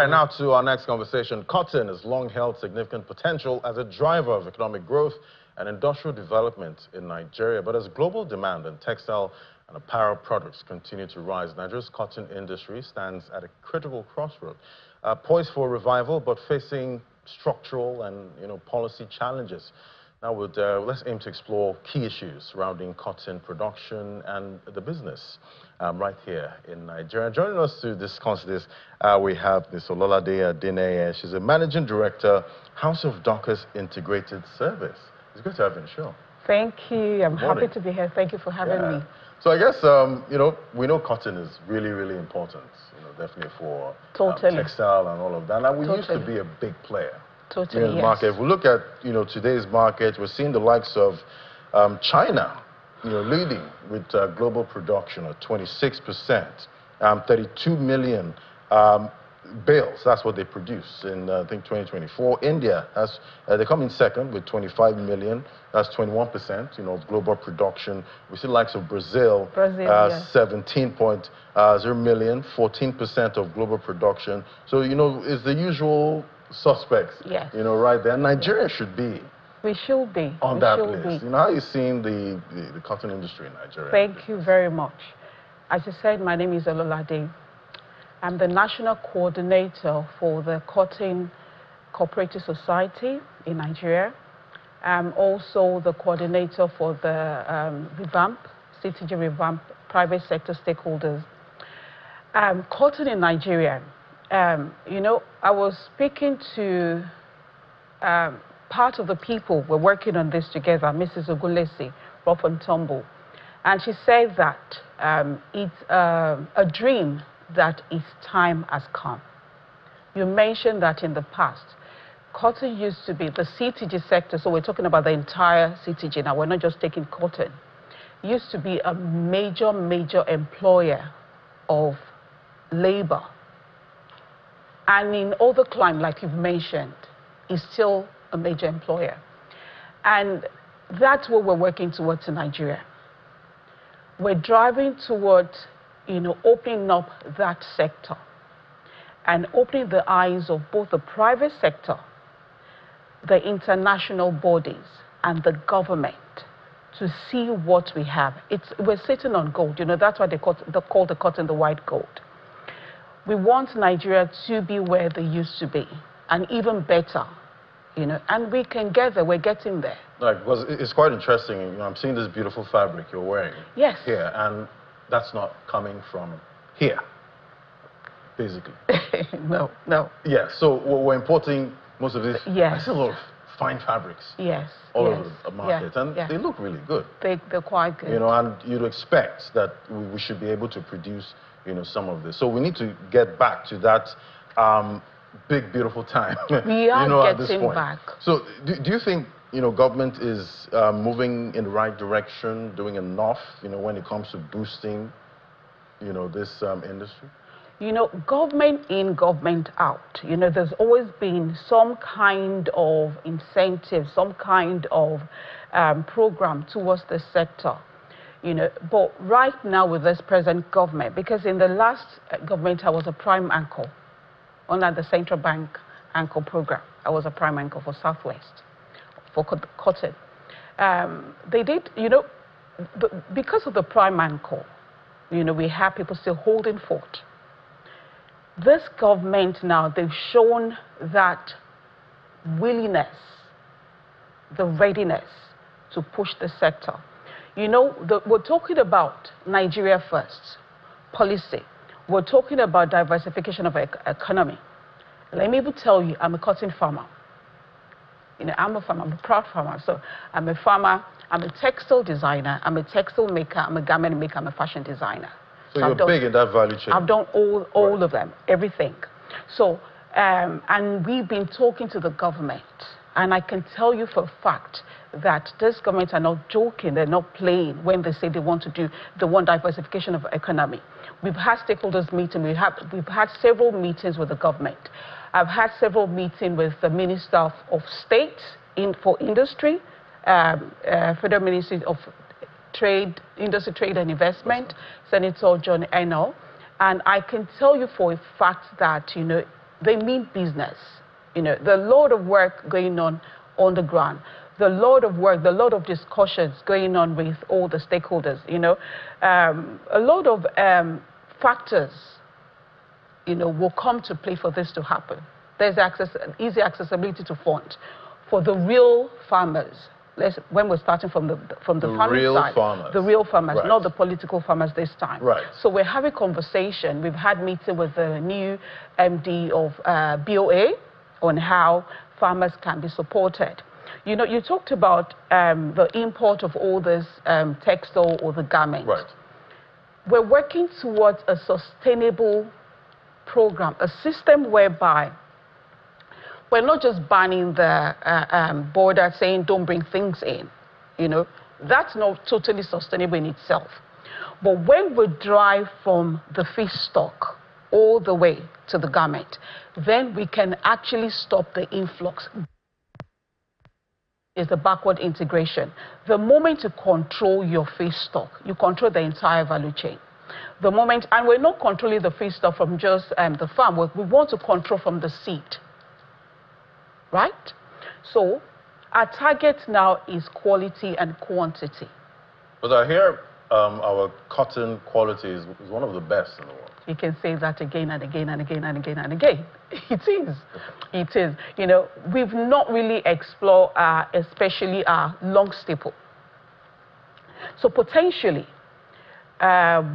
right, now to our next conversation. Cotton has long held significant potential as a driver of economic growth and industrial development in Nigeria. But as global demand in textile and apparel products continue to rise, Nigeria's cotton industry stands at a critical crossroad, poised for revival, but facing structural and policy challenges. Now, let's aim to explore key issues surrounding cotton production and the business right here in Nigeria. Joining us to discuss this, we have Ms. Ololade Adene. She's a Managing Director, House of Dockers Integrated Service. It's good to have you on the show. Thank you. I'm happy to be here. Thank you for having me. So I guess, we know cotton is really, really important, definitely for textile and all of that. And we used to be a big player. Totally, in the market. If we look at today's market, we're seeing the likes of China leading with global production of 26%, 32 million bales. That's what they produce in I think 2024. India, they come in second with 25 million. That's 21% of global production. We see the likes of Brazil, 17.0 million, 14% of global production. So it's the usual suspects, right there. Nigeria should be. We should be. On that list. How are you seeing the cotton industry in Nigeria? Thank you very much. As you said, my name is Ololade. I'm the National Coordinator for the Cotton Cooperative Society in Nigeria. I'm also the coordinator for the CTG revamp, private sector stakeholders. Cotton in Nigeria. I was speaking to part of the people we're working on this together, Mrs. Ogunlesi, Rofantombo, and she said that it's a dream that its time has come. You mentioned that in the past, cotton used to be the CTG sector, so we're talking about the entire CTG now, we're not just taking cotton, used to be a major employer of labor. And in other climes, like you've mentioned, is still a major employer. And that's what we're working towards in Nigeria. We're driving towards, opening up that sector and opening the eyes of both the private sector, the international bodies, and the government to see what we have. We're sitting on gold. That's why they call the cotton the white gold. We want Nigeria to be where they used to be, and even better, and we can get there. We're getting there. Right, because it's quite interesting. I'm seeing this beautiful fabric you're wearing. Yes. Here, and that's not coming from here, basically. No. Yeah, so we're importing most of this. Yes. I see a lot of fine fabrics. Yes. All over the market, and they look really good. They're quite good. And you'd expect that we should be able to produce some of this. So we need to get back to that big, beautiful time. We are at this point. back. So do you think, government is moving in the right direction, doing enough, when it comes to boosting, this industry? Government in, government out. There's always been some kind of incentive, some kind of program towards the sector. But right now with this present government, because in the last government I was a prime anchor under the central bank anchor program. I was a prime anchor for Southwest, for cotton. They did, because of the prime anchor, we have people still holding fort. This government now, they've shown that willingness, the readiness to push the sector. We're talking about Nigeria first, policy. We're talking about diversification of economy. Let me even tell you, I'm a cotton farmer. I'm a farmer, I'm a proud farmer. So I'm a farmer, I'm a textile designer, I'm a textile maker, I'm a garment maker, I'm a fashion designer. So you're big in that value chain? I've done all of them, everything. So, and we've been talking to the government. And I can tell you for a fact that this government are not joking, they're not playing when they say they want to do the diversification of economy. We've had stakeholders meeting, we've had several meetings with the government. I've had several meetings with the Minister of State for Industry, Federal Ministry of Trade, Industry, Trade and Investment, Senator John Eno. And I can tell you for a fact that, they mean business. The lot of work going on the ground, the lot of work, the lot of discussions going on with all the stakeholders, a lot of factors, will come to play for this to happen. There's easy accessibility to funds for the real farmers. When we're starting from the farming side, the real farmers, right, not the political farmers this time. Right. So we're having conversation. We've had meeting with the new MD of BOA on how farmers can be supported. You talked about the import of all this textile or the garment. Right. We're working towards a sustainable program, a system whereby we're not just banning the border, saying don't bring things in. That's not totally sustainable in itself. But when we drive from the feedstock all the way to the garment, then we can actually stop the influx. Is the backward integration. The moment you control your feedstock, you control the entire value chain. The moment, and we're not controlling the feedstock from just the farm, we want to control from the seed. Right? So our target now is quality and quantity. But I hear our cotton quality is one of the best in the world. You can say that again and again and again and again and again. It is. It is. We've not really explored especially our long staple. So potentially,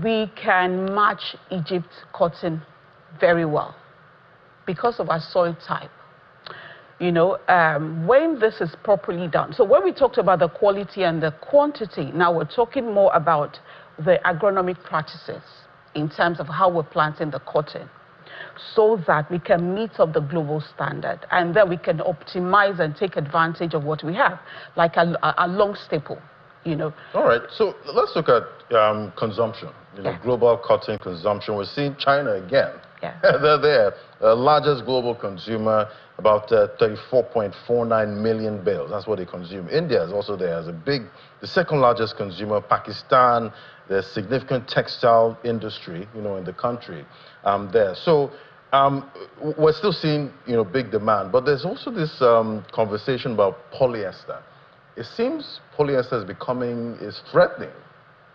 we can match Egypt's cotton very well because of our soil type. When this is properly done. So when we talked about the quality and the quantity, now we're talking more about the agronomic practices in terms of how we're planting the cotton so that we can meet up the global standard and then we can optimize and take advantage of what we have, like a long staple, All right, so let's look at consumption, global cotton consumption. We're seeing China again. Yeah. They're the largest global consumer, about 34.49 million bales. That's what they consume. India is also there as the second largest consumer. Pakistan, there's significant textile industry, in the country there. So we're still seeing, big demand. But there's also this conversation about polyester. It seems polyester is threatening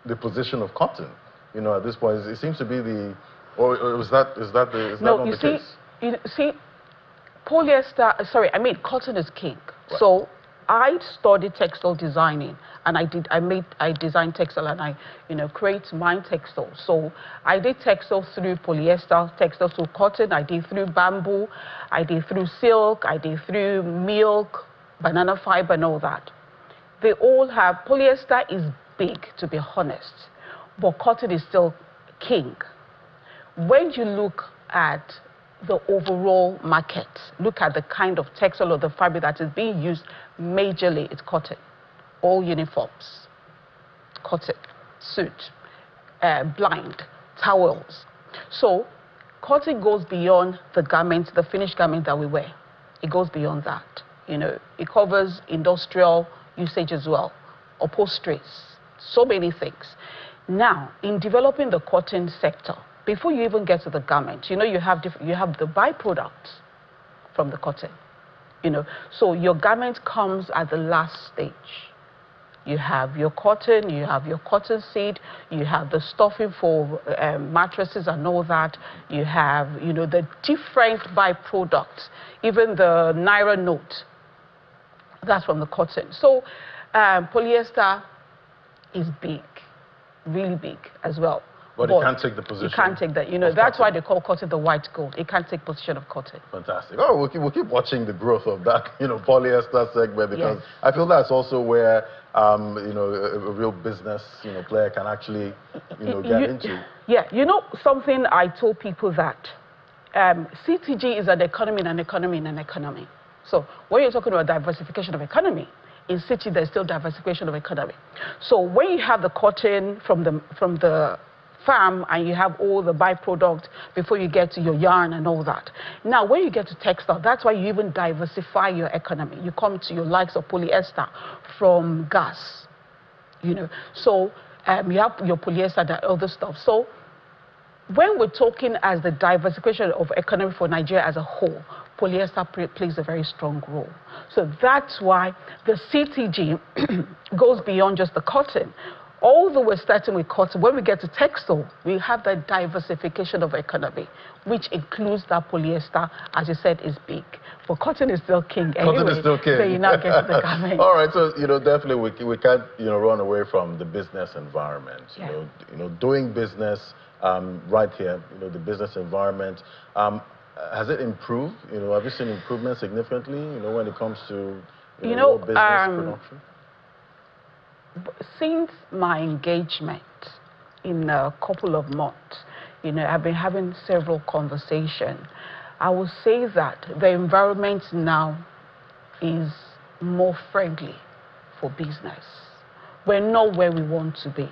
the position of cotton. At this point, it seems to be is that not the case? You see, cotton is king. Right. So I studied textile designing, and I designed textile, and I, create my textile. So I did textile through polyester, textile through cotton, I did through bamboo, I did through silk, I did through milk, banana fiber, and all that. They all have, polyester is big, to be honest, but cotton is still king. When you look at the overall market, look at the kind of textile or the fabric that is being used, majorly it's cotton. All uniforms, cotton, suit, blind, towels. So cotton goes beyond the garment, the finished garment that we wear. It goes beyond that. It covers industrial usage as well, upholsteries, so many things. Now, in developing the cotton sector, before you even get to the garment, you have the byproducts from the cotton. So your garment comes at the last stage. You have your cotton, you have your cotton seed, you have the stuffing for mattresses and all that. You have, the different byproducts, even the Naira note. That's from the cotton. So polyester is big, really big as well. But it can't take the position. You can't take that. That's why they call cotton the white gold. It can't take position of cotton. Fantastic. Oh, we'll keep watching the growth of that, polyester segment, because yes, I feel that's also where, a real business, player can actually, get into. Yeah, something I told people that CTG is an economy in an economy in an economy. So when you're talking about diversification of economy, in city there's still diversification of economy. So when you have the cotton from the farm and you have all the byproducts before you get to your yarn and all that. Now, when you get to textile, that's why you even diversify your economy. You come to your likes of polyester from gas, So you have your polyester and other stuff. So when we're talking as the diversification of economy for Nigeria as a whole, polyester plays a very strong role. So that's why the CTG goes beyond just the cotton. Although we're starting with cotton, when we get to textile, we have that diversification of economy, which includes that polyester, as you said, is big. But cotton is still king anyway. Cotton is still king. So you now get to the garment. All right, so definitely we can't run away from the business environment. Yeah. Doing business right here, the business environment. Has it improved? Have you seen improvement significantly? When it comes to business production. Since my engagement in a couple of months, I've been having several conversations. I will say that the environment now is more friendly for business. We're not where we want to be,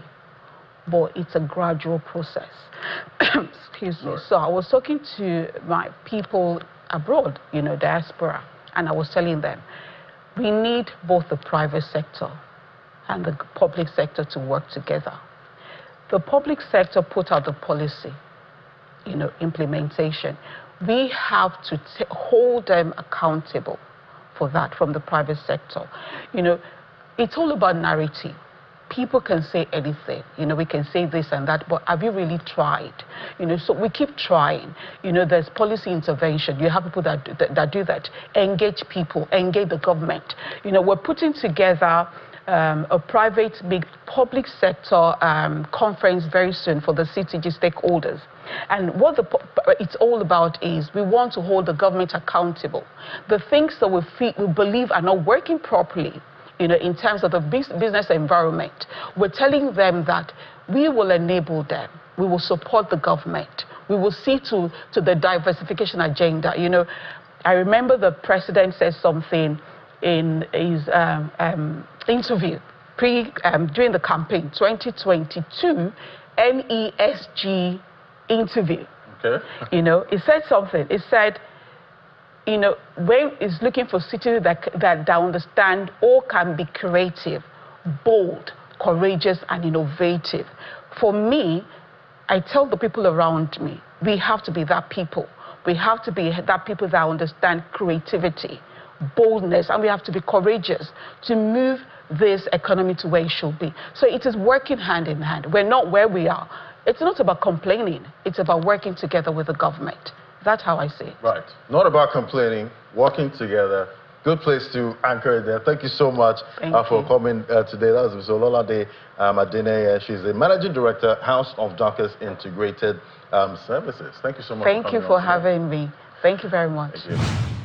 but it's a gradual process. Excuse me. So I was talking to my people abroad, diaspora, and I was telling them, we need both the private sector and the public sector to work together. The public sector put out the policy, implementation. We have to hold them accountable for that from the private sector. It's all about narrative. People can say anything, we can say this and that, but have you really tried? So we keep trying. There's policy intervention. You have people that do that. Engage people, engage the government. We're putting together a private, big public sector conference very soon for the CTG stakeholders. And what it's all about is we want to hold the government accountable. The things that we believe are not working properly, in terms of the business environment, we're telling them that we will enable them. We will support the government. We will see to the diversification agenda. I remember the president said something in his interview during the campaign, 2022 NESG interview. Okay. He said something. He said, when it's looking for cities that understand or can be creative, bold, courageous, and innovative. For me, I tell the people around me, we have to be that people. We have to be that people that understand creativity, boldness, and we have to be courageous to move this economy to where it should be. So it is working hand in hand. We're not where we are. It's not about complaining. It's about working together with the government. That's how I see it. Right. Not about complaining, working together. Good place to anchor it there. Thank you so much for coming today. That was Ms. Ololade Adene. She's the Managing Director, House of Dockers Integrated Services. Thank you so much. Thank you for having me. Thank you very much. Thank you.